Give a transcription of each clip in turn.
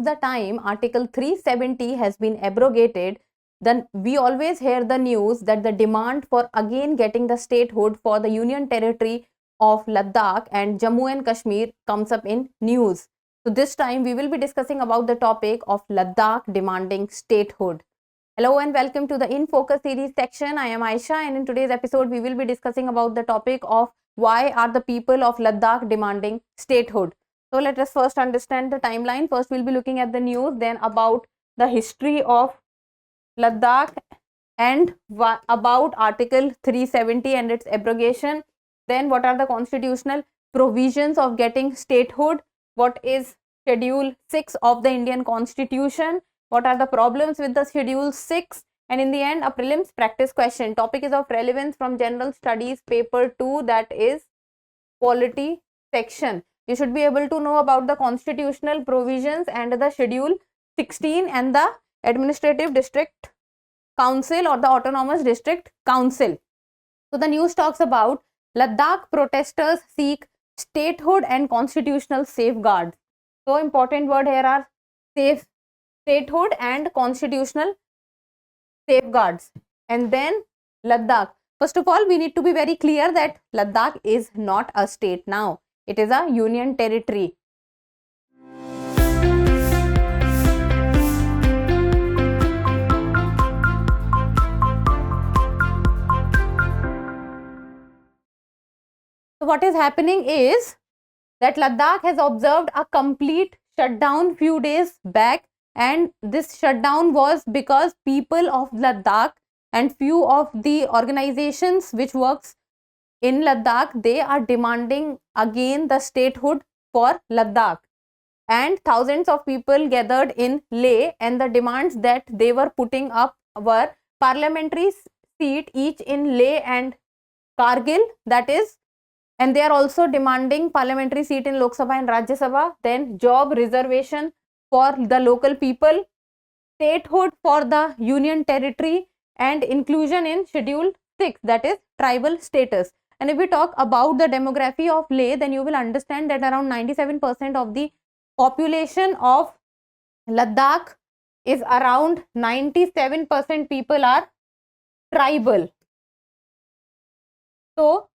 the time Article 370 has been abrogated, then we always hear the news that the demand for again getting the statehood for the Union Territory of Ladakh and Jammu and Kashmir comes up in news. So this time we will be discussing about the topic of Ladakh demanding statehood. Hello and welcome to the In Focus series section. I am Aisha, and in today's episode we will be discussing about the topic of why are the people of Ladakh demanding statehood. So let us first understand the timeline. First we'll be looking at the news, then about the history of Ladakh and about Article 370 and its abrogation. Then what are the constitutional provisions of getting statehood? What is Schedule 6 of the Indian Constitution? What are the problems with the Schedule 6? And in the end, a prelims practice question. Topic is of relevance from General Studies Paper 2, that is Polity section. You should be able to know about the constitutional provisions and the Schedule 16 and the Administrative District Council or the Autonomous District Council. So the news talks about Ladakh protesters seek statehood and constitutional safeguards. So important word here are statehood and constitutional safeguards. And then Ladakh. First of all, we need to be very clear that Ladakh is not a state now. It is a union territory. So what is happening is that Ladakh has observed a complete shutdown few days back, and this shutdown was because people of Ladakh and few of the organizations which works in Ladakh, they are demanding again the statehood for Ladakh, and thousands of people gathered in Leh, and the demands that they were putting up were parliamentary seat each in Leh and Kargil, that is, and they are also demanding parliamentary seat in Lok Sabha and Rajya Sabha, then job reservation for the local people, statehood for the union territory, and inclusion in Schedule 6, that is tribal status. And if we talk about the demography of Leh, then you will understand that around 97% of the population of Ladakh is around 97% people are tribal. So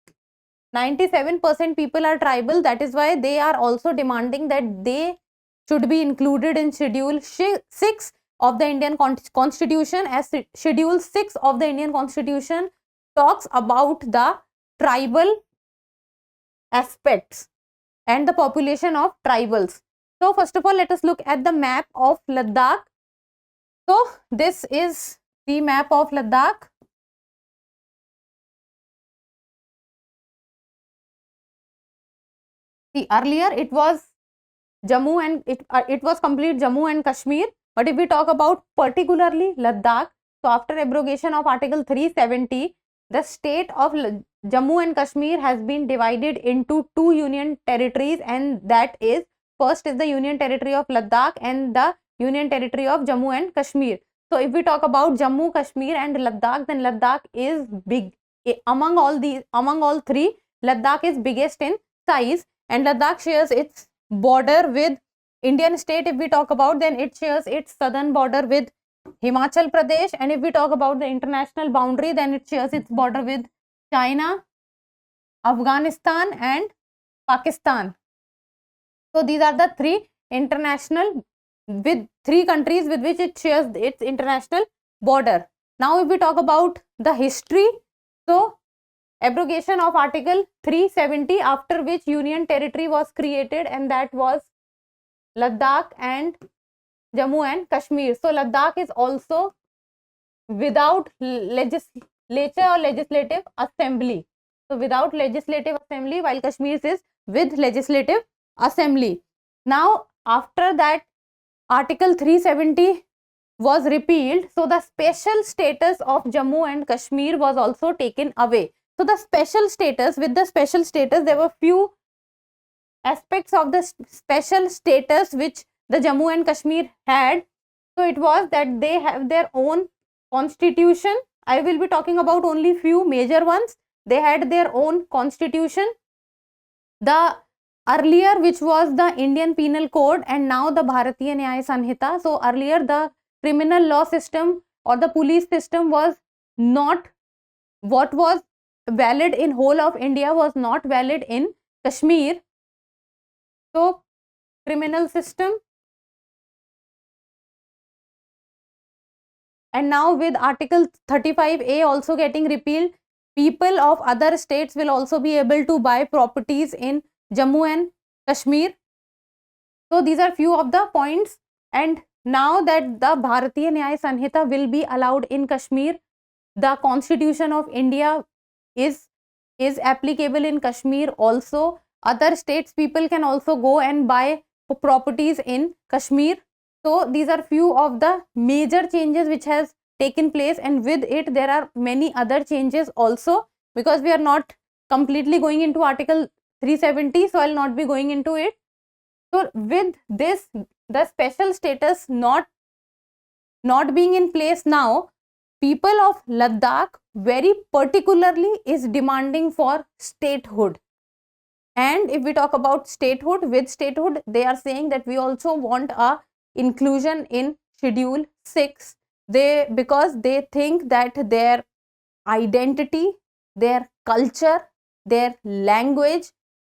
97% people are tribal. That is why they are also demanding that they should be included in Schedule 6 of the Indian Constitution, as Schedule 6 of the Indian Constitution talks about the tribal aspects and the population of tribals. So first of all, let us look at the map of Ladakh. So this is the map of Ladakh. See, earlier it was Jammu and it was complete Jammu and Kashmir, but if we talk about particularly Ladakh, so after abrogation of Article 370, the state of Jammu and Kashmir has been divided into two union territories, and that is, first is the union territory of Ladakh and the union territory of Jammu and Kashmir. So if we talk about Jammu, Kashmir and Ladakh, then Ladakh is big among all three. Ladakh is biggest in size, and Ladakh shares its border with Indian state. If we talk about, then it shares its southern border with Himachal Pradesh, and if we talk about the international boundary, then it shares its border with China, Afghanistan and Pakistan. So these are the three international, with three countries with which it shares its international border. Now if we talk about the history, so abrogation of Article 370, after which union territory was created, and that was Ladakh and Jammu and Kashmir. So Ladakh is also without legislature or legislative assembly. So without legislative assembly, while Kashmir is with legislative assembly. Now after that Article 370 was repealed, so the special status of Jammu and Kashmir was also taken away. So the special status, with the special status, there were few aspects of the special status which the Jammu and Kashmir had. So it was that they have their own constitution. I will be talking about only few major ones. They had their own constitution. The earlier which was the Indian Penal Code and now the Bharatiya Nyaya Sanhita. So earlier the criminal law system or the police system was not, what was valid in whole of India was not valid in Kashmir. So criminal system, and now with Article 35A also getting repealed, people of other states will also be able to buy properties in Jammu and Kashmir. So these are few of the points, and now that the Bharatiya Nyaya Sanhita will be allowed in Kashmir, the Constitution of India is applicable in Kashmir also. Other states people can also go and buy properties in Kashmir. So these are few of the major changes which has taken place, and with it there are many other changes also, because we are not completely going into Article 370, so I will not be going into it. So with this, the special status not being in place now, people of Ladakh very particularly is demanding for statehood. And if we talk about statehood, with statehood they are saying that we also want a inclusion in Schedule 6, because they think that their identity, their culture, their language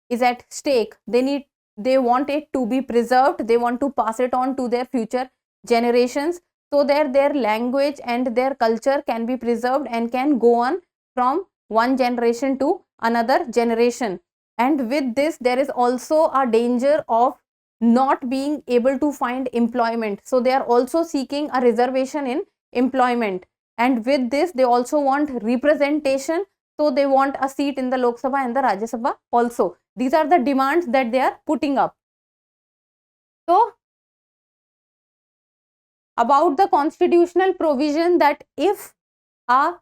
is at stake. They want it to be preserved. They want to pass it on to their future generations, so that their language and their culture can be preserved and can go on from one generation to another generation. And with this there is also a danger of not being able to find employment, so they are also seeking a reservation in employment. And with this they also want representation, so they want a seat in the Lok Sabha and the Rajya Sabha also. These are the demands that they are putting up. So about the constitutional provision, that if a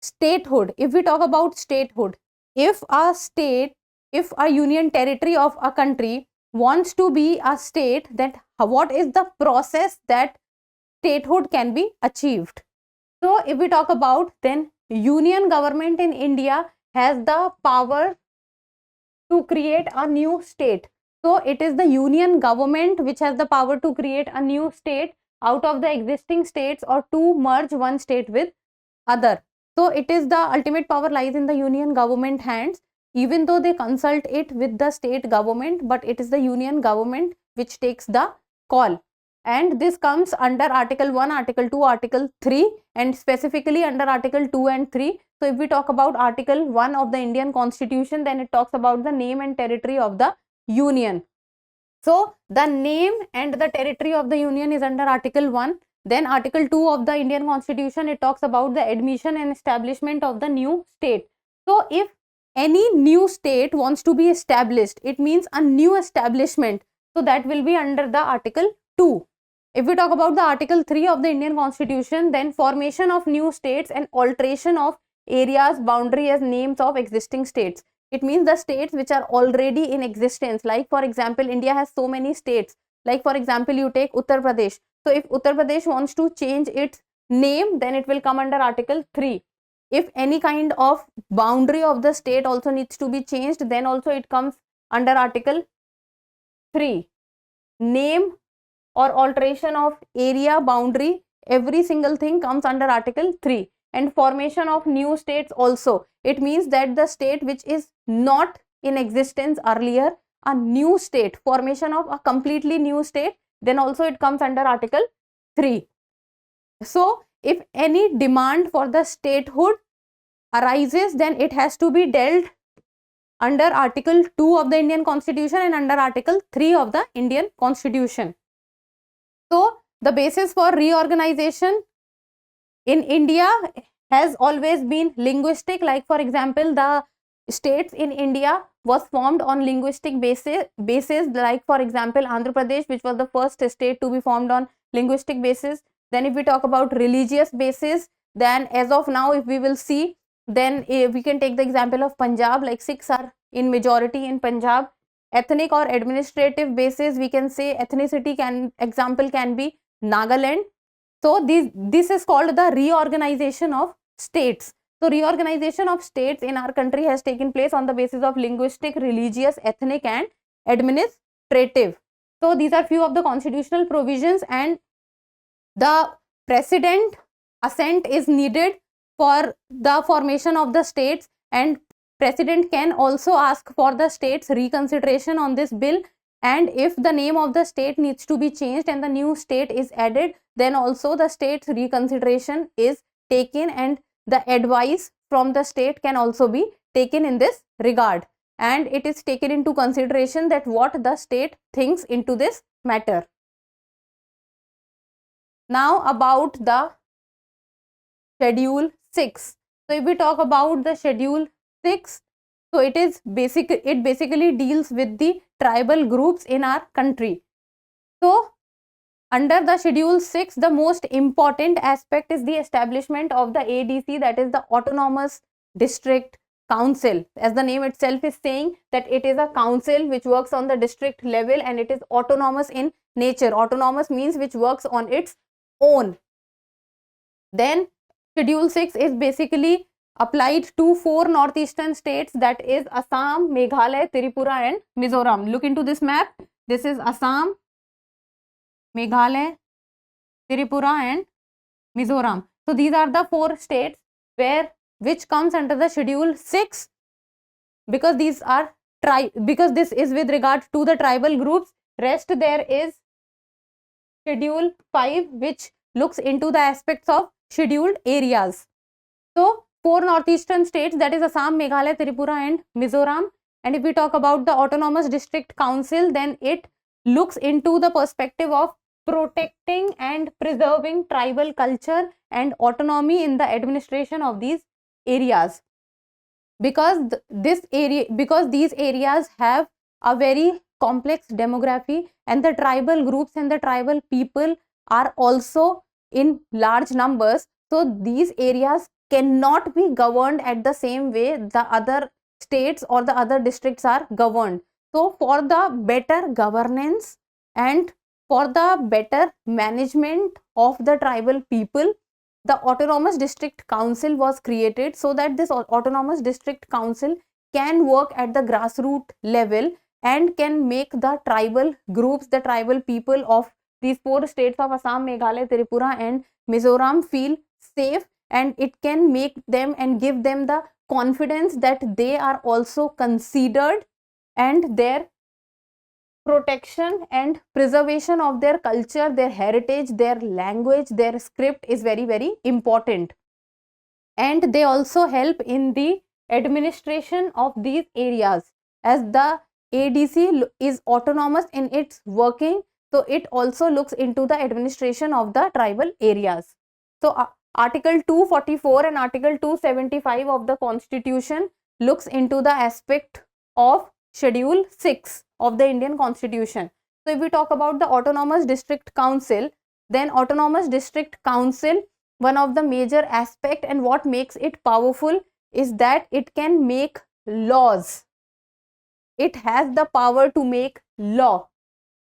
statehood, if we talk about statehood, if a union territory of a country wants to be a state, that what is the process that statehood can be achieved. So if we talk about, then union government in India has the power to create a new state. So it is the union government which has the power to create a new state out of the existing states, or to merge one state with other. So it is the ultimate power lies in the union government hands, even though they consult it with the state government, but it is the union government which takes the call. And this comes under Article 1, Article 2, Article 3, and specifically under Article 2 and 3. So if we talk about Article 1 of the Indian Constitution, then it talks about the name and territory of the union. So the name and the territory of the union is under Article 1. Then Article 2 of the Indian Constitution, it talks about the admission and establishment of the new state. So if any new state wants to be established, it means a new establishment. So that will be under the Article 2. If we talk about the Article 3 of the Indian Constitution, then formation of new states and alteration of areas boundary as names of existing states. It means the states which are already in existence. Like for example, India has so many states. Like for example, you take Uttar Pradesh. So if Uttar Pradesh wants to change its name, then it will come under Article 3. If any kind of boundary of the state also needs to be changed, then also it comes under Article 3. Name or alteration of area boundary, every single thing comes under Article 3. And formation of new states also, it means that the state which is not in existence earlier, a new state, formation of a completely new state, then also it comes under Article 3. So if any demand for the statehood arises, then it has to be dealt under Article 2 of the Indian Constitution and under Article 3 of the Indian Constitution. So the basis for reorganization in India has always been linguistic. Like for example, the states in India was formed on linguistic basis. Like for example, Andhra Pradesh, which was the first state to be formed on linguistic basis. Then if we talk about religious basis, then as of now, if we will see, then we can take the example of Punjab, like Sikhs are in majority in Punjab. Ethnic or administrative basis, we can say ethnicity example can be Nagaland. So this is called the reorganization of states. So reorganization of states in our country has taken place on the basis of linguistic, religious, ethnic and administrative. So these are few of the constitutional provisions, and the president assent is needed for the formation of the states, and president can also ask for the state's reconsideration on this bill, and if the name of the state needs to be changed and the new state is added, then also the state's reconsideration is taken, and the advice from the state can also be taken in this regard, and it is taken into consideration that what the state thinks into this matter. Now about the Schedule 6. So if we talk about the Schedule 6, so it basically deals with the tribal groups in our country. So under the Schedule 6, the most important aspect is the establishment of the ADC, that is the Autonomous District Council. As the name itself is saying, that it is a council which works on the district level, and it is autonomous in nature. Autonomous means which works on its own. Then Schedule 6 is basically applied to 4 northeastern states, that is Assam, Meghalaya, Tripura and Mizoram. Look into this map. This is Assam, Meghalaya, Tripura and Mizoram. So these are the 4 states which comes under the Schedule 6, because these are because this is with regard to the tribal groups. Rest there is Schedule 5, which looks into the aspects of scheduled areas. So 4 northeastern states, that is Assam, Meghalaya, Tripura and Mizoram. And if we talk about the Autonomous District Council, then it looks into the perspective of protecting and preserving tribal culture and autonomy in the administration of these areas, because these areas have a very complex demography, and the tribal groups and the tribal people are also in large numbers. So these areas cannot be governed at the same way the other states or the other districts are governed. So for the better governance and for the better management of the tribal people, the Autonomous District Council was created, so that this Autonomous District Council can work at the grassroots level and can make the tribal groups, the tribal people of these 4 states of Assam, Meghalaya, Tripura and Mizoram feel safe, and it can make them and give them the confidence that they are also considered, and their protection and preservation of their culture, their heritage, their language, their script is very, very important. And they also help in the administration of these areas, as the ADC is autonomous in its working, so it also looks into the administration of the tribal areas. So Article 244 and Article 275 of the Constitution looks into the aspect of Schedule 6 of the Indian Constitution. So if we talk about the Autonomous District Council, then Autonomous District Council, one of the major aspect and what makes it powerful is that it can make laws. It has the power to make law,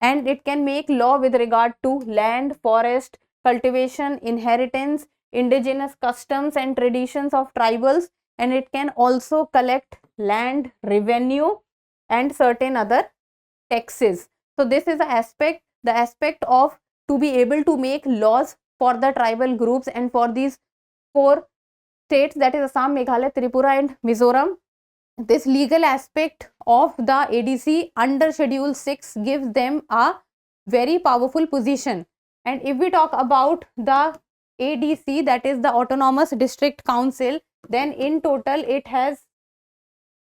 and it can make law with regard to land, forest, cultivation, inheritance, indigenous customs and traditions of tribals, and it can also collect land revenue and certain other taxes. So this is the aspect of to be able to make laws for the tribal groups and for these 4 states, that is Assam, Meghalaya, Tripura and Mizoram. This legal aspect of the ADC under Schedule 6 gives them a very powerful position. And if we talk about the ADC, that is the Autonomous District Council, then in total it has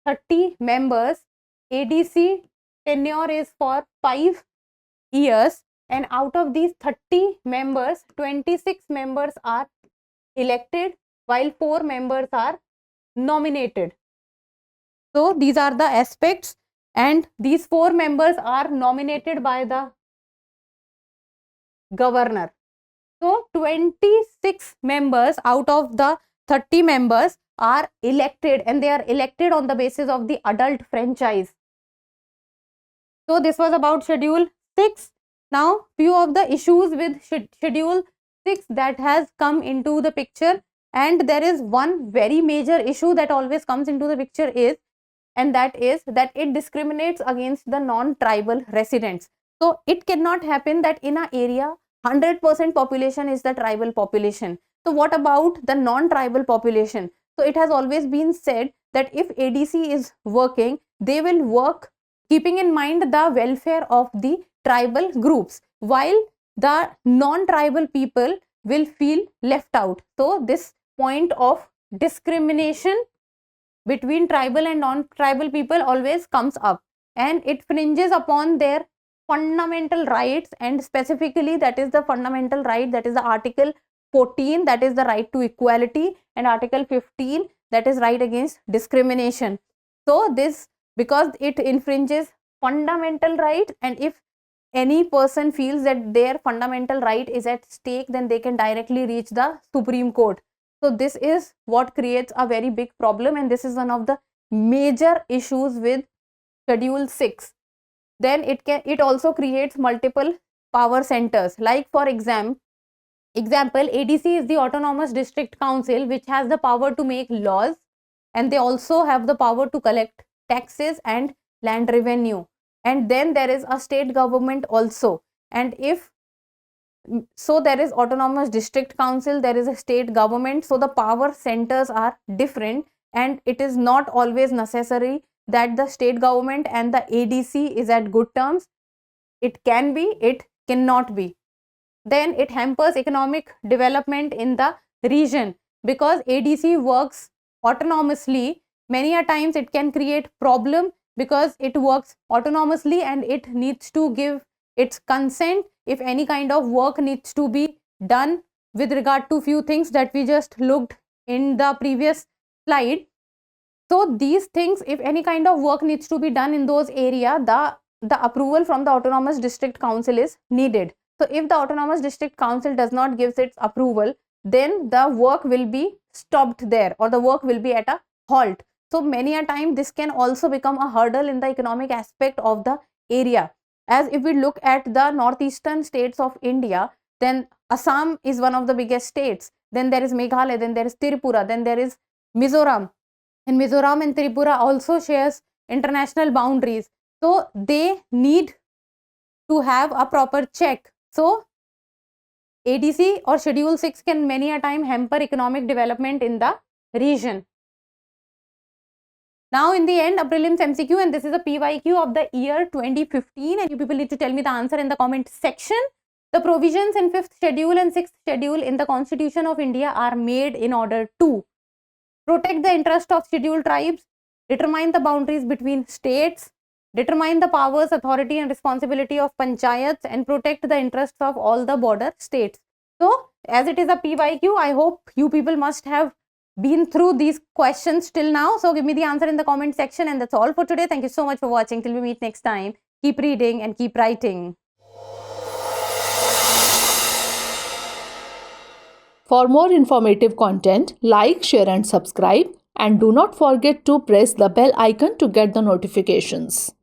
30 members. ADC tenure is for 5 years, and out of these 30 members, 26 members are elected while 4 members are nominated. So these are the aspects, and these 4 members are nominated by the governor. So 26 members out of the 30 members are elected, and they are elected on the basis of the adult franchise. So this was about Schedule 6. Now few of the issues with Schedule 6 that has come into the picture, and there is one very major issue that always comes into the picture is and that is that it discriminates against the non-tribal residents. So it cannot happen that in an area 100% population is the tribal population. So what about the non-tribal population? So it has always been said that if ADC is working, they will work keeping in mind the welfare of the tribal groups, while the non-tribal people will feel left out. So this point of discrimination between tribal and non-tribal people always comes up, and it fringes upon their fundamental rights, and specifically that is the fundamental right, that is the article 14, that is the right to equality, and article 15, that is right against discrimination. So this, because it infringes fundamental right, and if any person feels that their fundamental right is at stake, then they can directly reach the Supreme Court. So this is what creates a very big problem, and this is one of the major issues with Schedule 6. Then it also creates multiple power centers. Like for example, ADC is the Autonomous District Council, which has the power to make laws, and they also have the power to collect taxes and land revenue. And then there is a state government also, and so there is Autonomous District Council, there is a state government, so the power centers are different, and it is not always necessary that the state government and the ADC is at good terms. It can be, it cannot be. Then it hampers economic development in the region, because ADC works autonomously. Many a times it can create problem because it works autonomously and it needs to give its consent if any kind of work needs to be done with regard to few things that we just looked in the previous slide. So these things, if any kind of work needs to be done in those areas, the approval from the Autonomous District Council is needed. So if the Autonomous District Council does not give its approval, then the work will be stopped there, or the work will be at a halt. So many a time this can also become a hurdle in the economic aspect of the area. As if we look at the northeastern states of India, then Assam is one of the biggest states. Then there is Meghalaya, then there is Tripura, then there is Mizoram. And Mizoram and Tripura also shares international boundaries. So they need to have a proper check. So ADC or Schedule 6 can many a time hamper economic development in the region. Now in the end, a prelims MCQ, and this is a PYQ of the year 2015, and you people need to tell me the answer in the comment section. The provisions in 5th schedule and 6th schedule in the Constitution of India are made in order to protect the interest of scheduled tribes, determine the boundaries between states, determine the powers, authority and responsibility of panchayats, and protect the interests of all the border states. So as it is a PYQ, I hope you people must have been through these questions till now. So give me the answer in the comment section, and that's all for today. Thank you so much for watching. Till we meet next time, keep reading and keep writing. For more informative content, like, share and subscribe, and do not forget to press the bell icon to get the notifications.